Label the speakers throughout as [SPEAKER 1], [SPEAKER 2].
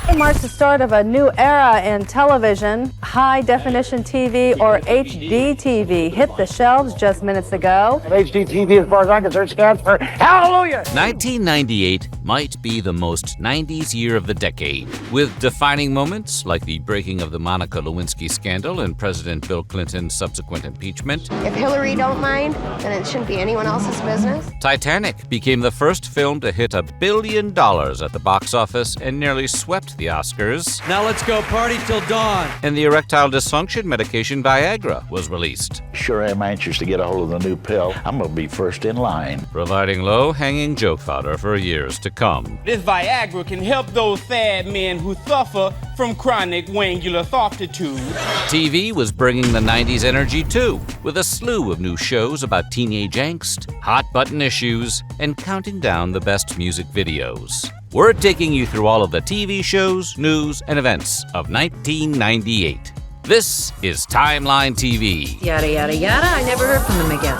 [SPEAKER 1] It marks the start of a new era in television. High-definition TV, or HD TV, hit the shelves just minutes ago.
[SPEAKER 2] HD TV, as far as I'm concerned, stands for hallelujah!
[SPEAKER 3] 1998 might be the most 90s year of the decade, with defining moments like the breaking of the Monica Lewinsky scandal and President Bill Clinton's subsequent impeachment.
[SPEAKER 4] If Hillary don't mind, then it shouldn't be anyone else's business.
[SPEAKER 3] Titanic became the first film to hit $1 billion at the box office and nearly swept the Oscars.
[SPEAKER 5] Now let's go party till dawn.
[SPEAKER 3] And the erectile dysfunction medication Viagra was released.
[SPEAKER 6] Sure am anxious to get a hold of the new pill. I'm going to be first in line.
[SPEAKER 3] Providing low-hanging joke fodder for years to come.
[SPEAKER 7] This Viagra can help those sad men who suffer from chronic wangular softitude.
[SPEAKER 3] TV was bringing the 90s energy too, with a slew of new shows about teenage angst, hot-button issues, and counting down the best music videos. We're taking you through all of the TV shows, news, and events of 1998. This is Timeline TV.
[SPEAKER 8] Yada, yada, yada. I never heard from them again.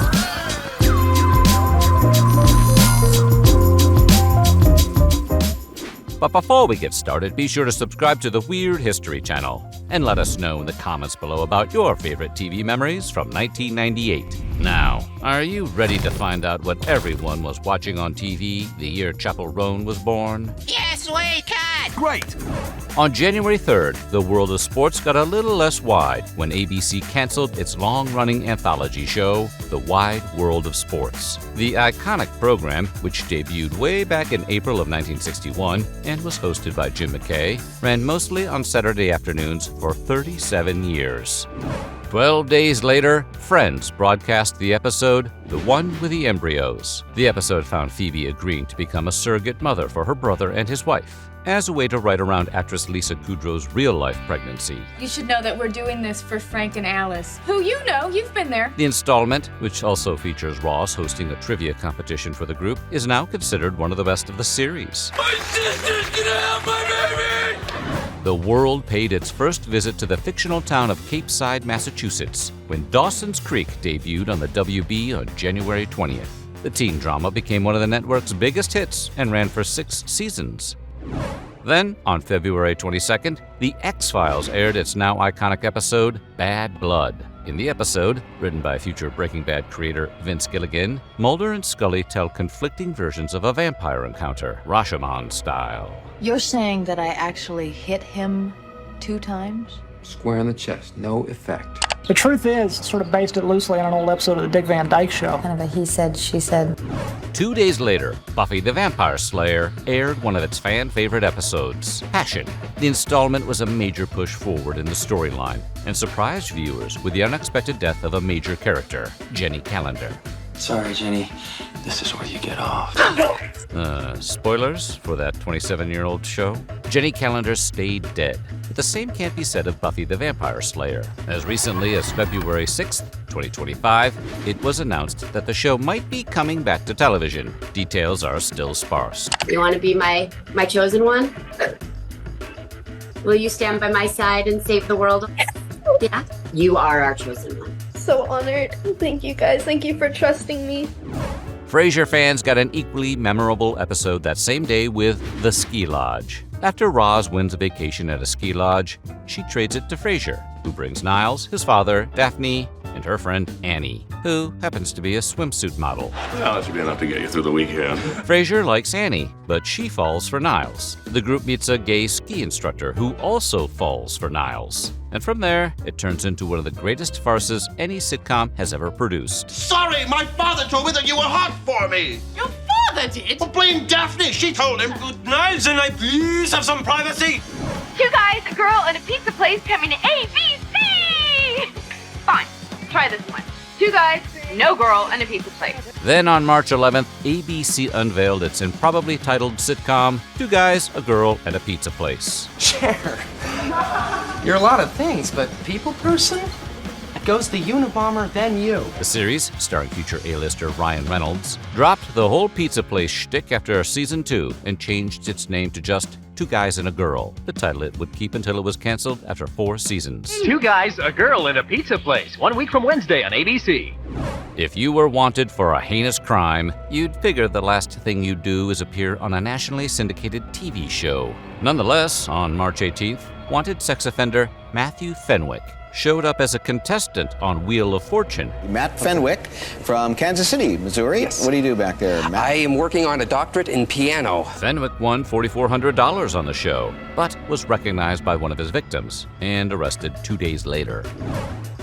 [SPEAKER 3] But before we get started, be sure to subscribe to the Weird History channel and let us know in the comments below about your favorite TV memories from 1998. Now, are you ready to find out what everyone was watching on TV the year Chapel Roan was born?
[SPEAKER 9] Yes, we can!
[SPEAKER 5] Great!
[SPEAKER 3] On January 3rd, the world of sports got a little less wide when ABC canceled its long-running anthology show, The Wide World of Sports. The iconic program, which debuted way back in April of 1961 and was hosted by Jim McKay, ran mostly on Saturday afternoons for 37 years. 12 days later, Friends broadcast the episode, The One with the Embryos. The episode found Phoebe agreeing to become a surrogate mother for her brother and his wife, as a way to write around actress Lisa Kudrow's real-life pregnancy.
[SPEAKER 10] You should know that we're doing this for Frank and Alice, who you know, you've been there.
[SPEAKER 3] The installment, which also features Ross hosting a trivia competition for the group, is now considered one of the best of the series.
[SPEAKER 5] My sister's gonna have my baby!
[SPEAKER 3] The world paid its first visit to the fictional town of Cape Side, Massachusetts, when Dawson's Creek debuted on the WB on January 20th. The teen drama became one of the network's biggest hits and ran for 6 seasons. Then, on February 22nd, The X-Files aired its now iconic episode, Bad Blood. In the episode, written by future Breaking Bad creator Vince Gilligan, Mulder and Scully tell conflicting versions of a vampire encounter, Rashomon style.
[SPEAKER 8] You're saying that I actually hit him 2 times?
[SPEAKER 11] Square on the chest, no effect.
[SPEAKER 2] The truth is, sort of based it loosely on an old episode of the Dick Van Dyke Show.
[SPEAKER 8] Kind of a he said, she said.
[SPEAKER 3] 2 days later, Buffy the Vampire Slayer aired one of its fan-favorite episodes, Passion. The installment was a major push forward in the storyline and surprised viewers with the unexpected death of a major character, Jenny Calendar.
[SPEAKER 11] Sorry, Jenny. This is where you get off.
[SPEAKER 3] Spoilers for that 27-year-old show? Jenny Calendar stayed dead. But the same can't be said of Buffy the Vampire Slayer. As recently as February 6th, 2025, it was announced that the show might be coming back to television. Details are still sparse.
[SPEAKER 4] You want to be my chosen one? Will you stand by my side and save the world? Yeah, you are our chosen one.
[SPEAKER 12] So honored. Thank you guys. Thank you for trusting me.
[SPEAKER 3] Frasier fans got an equally memorable episode that same day with The Ski Lodge. After Roz wins a vacation at a ski lodge, she trades it to Frasier, who brings Niles, his father, Daphne, and her friend Annie, who happens to be a swimsuit model.
[SPEAKER 13] Well, that should be enough to get you through the weekend.
[SPEAKER 3] Frasier likes Annie, but she falls for Niles. The group meets a gay ski instructor who also falls for Niles. And from there, it turns into one of the greatest farces any sitcom has ever produced.
[SPEAKER 14] Sorry, my father told me that you were hot for me.
[SPEAKER 9] Your father did?
[SPEAKER 14] Oh, blame Daphne. She told him.
[SPEAKER 5] Good night, and I please have some privacy.
[SPEAKER 10] 2 guys, a girl, and a pizza place coming to ABC! Fine, try this one. 2 guys, no girl, and a pizza place.
[SPEAKER 3] Then on March 11th, ABC unveiled its improbably titled sitcom, 2 Guys, a Girl, and a Pizza Place.
[SPEAKER 11] Cher, you're a lot of things, but people person? It goes the Unabomber, then you.
[SPEAKER 3] The series, starring future A-lister Ryan Reynolds, dropped the whole pizza place shtick after season 2 and changed its name to just 2 Guys and a Girl, the title it would keep until it was canceled after 4 seasons.
[SPEAKER 15] 2 Guys, a Girl, and a Pizza Place, 1 week from Wednesday on ABC.
[SPEAKER 3] If you were wanted for a heinous crime, you'd figure the last thing you'd do is appear on a nationally syndicated TV show. Nonetheless, on March 18th, wanted sex offender Matthew Fenwick showed up as a contestant on Wheel of Fortune.
[SPEAKER 15] Matt Fenwick from Kansas City, Missouri. Yes. What do you do back there, Matt?
[SPEAKER 16] I am working on a doctorate in piano.
[SPEAKER 3] Fenwick won $4,400 on the show, but was recognized by one of his victims and arrested 2 days later.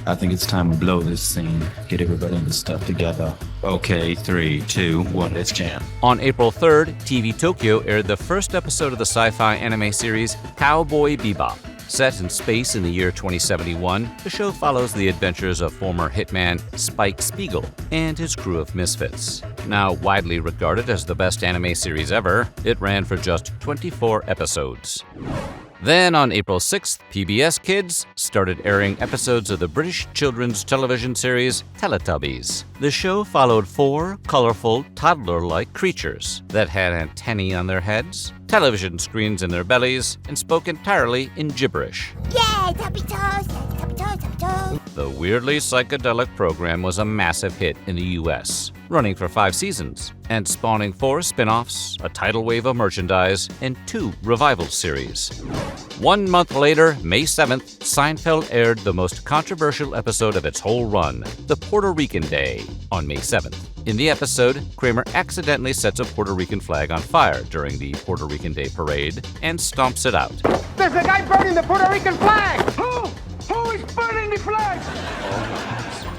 [SPEAKER 17] I think it's time to blow this scene, get everybody in the stuff together. Okay, 3, 2, 1, let's jam.
[SPEAKER 3] On April 3rd, TV Tokyo aired the first episode of the sci-fi anime series Cowboy Bebop. Set in space in the year 2071, the show follows the adventures of former hitman Spike Spiegel and his crew of misfits. Now widely regarded as the best anime series ever, it ran for just 24 episodes. Then on April 6th, PBS Kids started airing episodes of the British children's television series Teletubbies. The show followed 4 colorful, toddler-like creatures that had antennae on their heads, television screens in their bellies, and spoke entirely in gibberish.
[SPEAKER 18] Yay, tubby toes, tubby toes, tubby toes.
[SPEAKER 3] The weirdly psychedelic program was a massive hit in the US, running for 5 seasons and spawning 4 spin-offs, a tidal wave of merchandise, and 2 revival series. 1 month later, May 7th, Seinfeld aired the most controversial episode of its whole run, The Puerto Rican Day, on May 7th. In the episode, Kramer accidentally sets a Puerto Rican flag on fire during the Puerto Rican Day parade and stomps it out.
[SPEAKER 19] There's a guy burning the Puerto Rican flag! Who is burning the flag?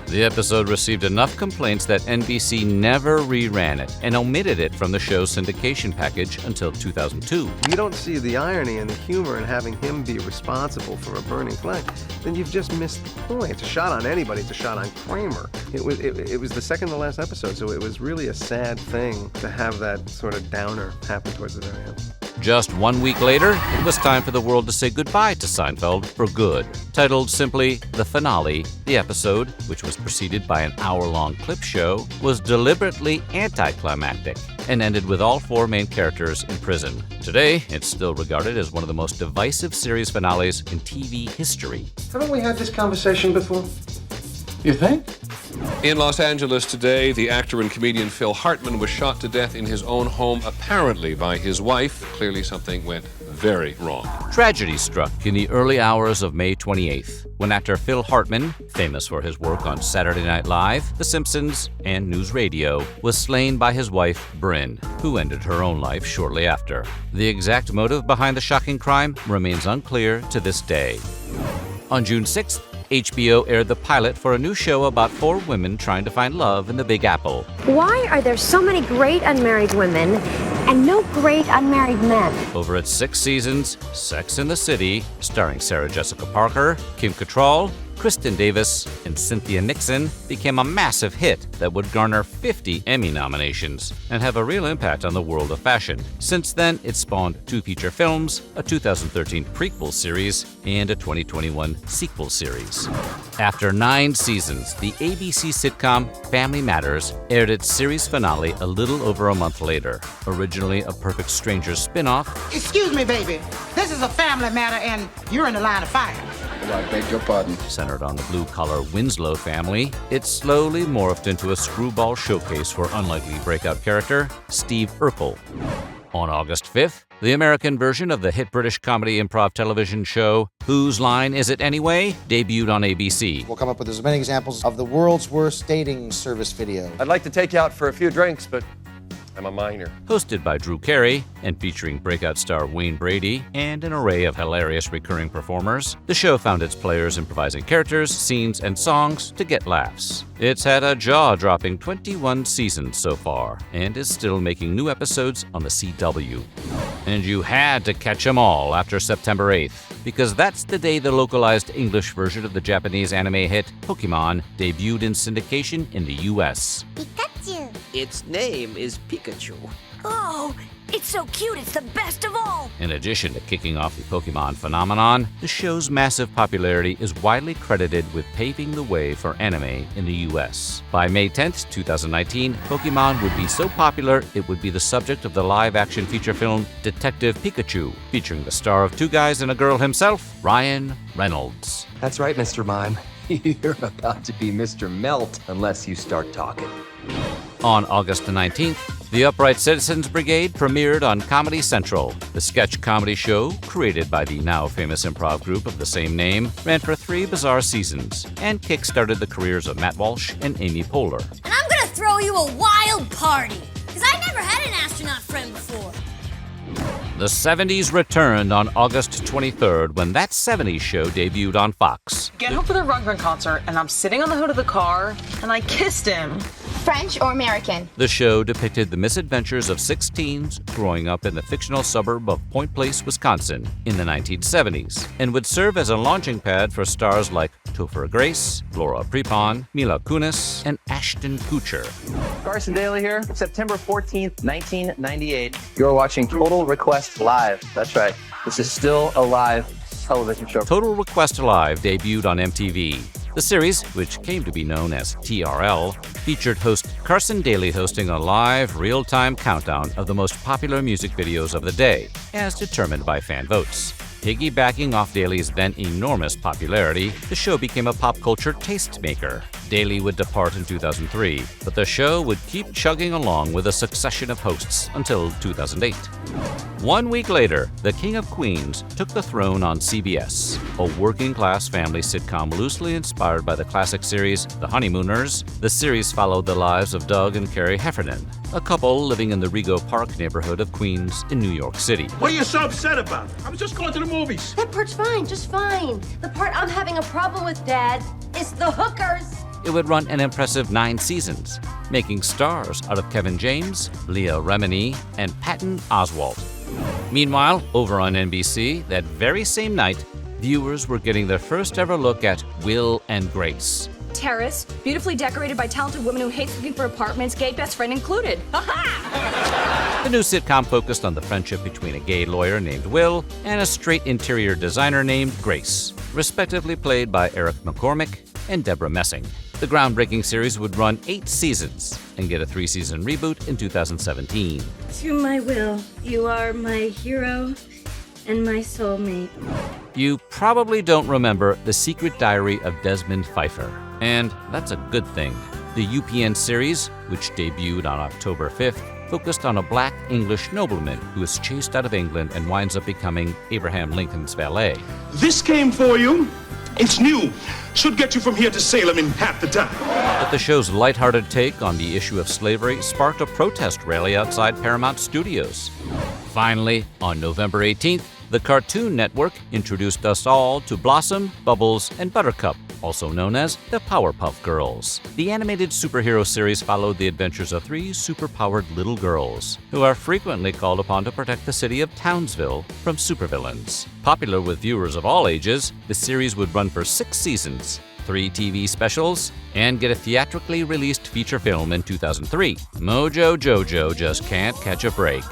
[SPEAKER 3] The episode received enough complaints that NBC never reran it and omitted it from the show's syndication package until 2002.
[SPEAKER 20] You don't see the irony and the humor in having him be responsible for a burning flag, then you've just missed the point. It's a shot on anybody, it's a shot on Kramer. It was the second to last episode, so it was really a sad thing to have that sort of downer happen towards the very end.
[SPEAKER 3] Just 1 week later, it was time for the world to say goodbye to Seinfeld for good. Titled simply The Finale, the episode, which was preceded by an hour-long clip show, was deliberately anticlimactic and ended with all 4 main characters in prison. Today, it's still regarded as one of the most divisive series finales in TV history.
[SPEAKER 20] Haven't we had this conversation before?
[SPEAKER 17] You think?
[SPEAKER 13] In Los Angeles today, the actor and comedian Phil Hartman was shot to death in his own home, apparently by his wife. Clearly something went very wrong.
[SPEAKER 3] Tragedy struck in the early hours of May 28th, when actor Phil Hartman, famous for his work on Saturday Night Live, The Simpsons, and News Radio, was slain by his wife, Bryn, who ended her own life shortly after. The exact motive behind the shocking crime remains unclear to this day. On June 6th, HBO aired the pilot for a new show about 4 women trying to find love in the Big Apple.
[SPEAKER 18] Why are there so many great unmarried women and no great unmarried men?
[SPEAKER 3] Over its 6 seasons, Sex and the City, starring Sarah Jessica Parker, Kim Cattrall, Kristen Davis, and Cynthia Nixon, became a massive hit that would garner 50 Emmy nominations and have a real impact on the world of fashion. Since then, it spawned 2 feature films, a 2013 prequel series, and a 2021 sequel series. After 9 seasons, the ABC sitcom Family Matters aired its series finale a little over a month later. Originally a Perfect Strangers spin-off.
[SPEAKER 19] Excuse me, baby. This is a family matter and you're in the line of fire.
[SPEAKER 20] I beg your pardon.
[SPEAKER 3] Centered on the blue-collar Winslow family, it slowly morphed into a screwball showcase for unlikely breakout character Steve Urkel. On August 5th, the American version of the hit British comedy improv television show Whose Line Is It Anyway? Debuted on ABC.
[SPEAKER 21] We'll come up with as many examples of the world's worst dating service video.
[SPEAKER 20] I'd like to take you out for a few drinks, but I'm a minor.
[SPEAKER 3] Hosted by Drew Carey and featuring breakout star Wayne Brady and an array of hilarious recurring performers, the show found its players improvising characters, scenes, and songs to get laughs. It's had a jaw-dropping 21 seasons so far and is still making new episodes on the CW. And you had to catch them all after September 8th, because that's the day the localized English version of the Japanese anime hit Pokemon debuted in syndication in the US.
[SPEAKER 18] Pikachu.
[SPEAKER 11] Its name is Pikachu.
[SPEAKER 18] Oh, it's so cute. It's the best of all.
[SPEAKER 3] In addition to kicking off the Pokemon phenomenon, the show's massive popularity is widely credited with paving the way for anime in the US. By May 10th, 2019, Pokemon would be so popular it would be the subject of the live-action feature film Detective Pikachu, featuring the star of 2 Guys and a Girl himself, Ryan Reynolds.
[SPEAKER 11] That's right, Mr. Mime.
[SPEAKER 1] You're about to be Mr. Melt unless you start talking.
[SPEAKER 3] On August 19th, The Upright Citizens Brigade premiered on Comedy Central. The sketch comedy show, created by the now famous improv group of the same name, ran for 3 bizarre seasons and kick-started the careers of Matt Walsh and Amy Poehler.
[SPEAKER 22] And I'm gonna throw you a wild party, because I never had an astronaut friend before.
[SPEAKER 3] The 70s returned on August 23rd when That 70s Show debuted on Fox.
[SPEAKER 23] Get home for the Rundgren concert, and I'm sitting on the hood of the car, and I kissed him.
[SPEAKER 10] French or American?
[SPEAKER 3] The show depicted the misadventures of 6 teens growing up in the fictional suburb of Point Place, Wisconsin in the 1970s, and would serve as a launching pad for stars like Topher Grace, Laura Prepon, Mila Kunis, and Ashton Kutcher.
[SPEAKER 11] Carson Daly here, September 14th, 1998. You're watching Total Request Live. That's right. This is still a live television show.
[SPEAKER 3] Total Request Live debuted on MTV. The series, which came to be known as TRL, featured host Carson Daly hosting a live, real-time countdown of the most popular music videos of the day, as determined by fan votes. Piggybacking off Daly's then enormous popularity, the show became a pop culture tastemaker. Daly would depart in 2003, but the show would keep chugging along with a succession of hosts until 2008. 1 week later, the King of Queens took the throne on CBS, a working-class family sitcom loosely inspired by the classic series The Honeymooners. The series followed the lives of Doug and Carrie Heffernan, a couple living in the Rego Park neighborhood of Queens in New York City.
[SPEAKER 14] What are you so upset about? I was just going to the movies.
[SPEAKER 22] That part's fine, just fine. The part I'm having a problem with, Dad, is the hookers.
[SPEAKER 3] It would run an impressive 9 seasons, making stars out of Kevin James, Leah Remini, and Patton Oswalt. Meanwhile, over on NBC, that very same night, viewers were getting their first ever look at Will and Grace.
[SPEAKER 24] Terrace, beautifully decorated by talented women who hate looking for apartments, gay best friend included.
[SPEAKER 3] The new sitcom focused on the friendship between a gay lawyer named Will and a straight interior designer named Grace, respectively played by Eric McCormick and Deborah Messing. The groundbreaking series would run 8 seasons and get a 3-season reboot in 2017.
[SPEAKER 22] To my Will, you are my hero and my soulmate.
[SPEAKER 3] You probably don't remember The Secret Diary of Desmond Pfeiffer, and that's a good thing. The UPN series, which debuted on October 5th, focused on a black English nobleman who is chased out of England and winds up becoming Abraham Lincoln's valet.
[SPEAKER 14] This came for you. It's new. Should get you from here to Salem in half the time.
[SPEAKER 3] But the show's lighthearted take on the issue of slavery sparked a protest rally outside Paramount Studios. Finally, on November 18th, the Cartoon Network introduced us all to Blossom, Bubbles, and Buttercup, also known as the Powerpuff Girls. The animated superhero series followed the adventures of 3 superpowered little girls, who are frequently called upon to protect the city of Townsville from supervillains. Popular with viewers of all ages, the series would run for 6 seasons, 3 TV specials, and get a theatrically released feature film in 2003. Mojo Jojo just can't catch a break.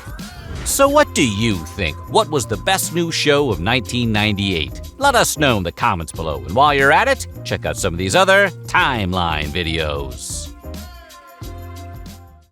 [SPEAKER 3] So what do you think? What was the best new show of 1998? Let us know in the comments below. And while you're at it, check out some of these other timeline videos.